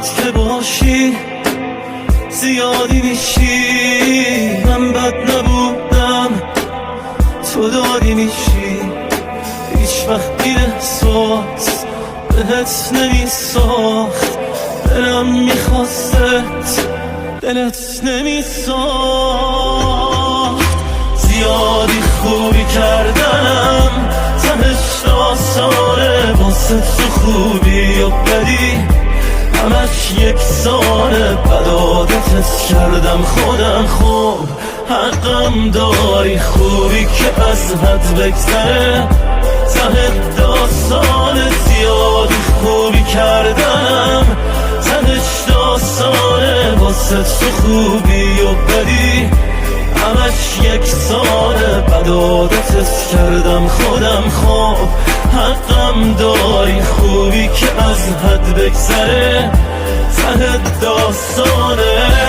که باشی زیادی میشی، من بد نبودم تو دادی میشی. هیچ وقت این احساس بهت نمیساخت، دلم میخواست دلت نمیساخت. زیادی خوبی کردنم تهش آسانه، واسه تو خوبی و بدی همش یکسانه. بد عادتت کردم خودم، خوب حقم داری. خوبی که از حد بگذره ته داستانه. زیادی خوبی کردنم تهش داستانه، واسه تو خوبی و بدی همش یکسانه. بد عادتت کردم خودم، خوب حقم داری. خوبی که از حد بگذره ته داستانه.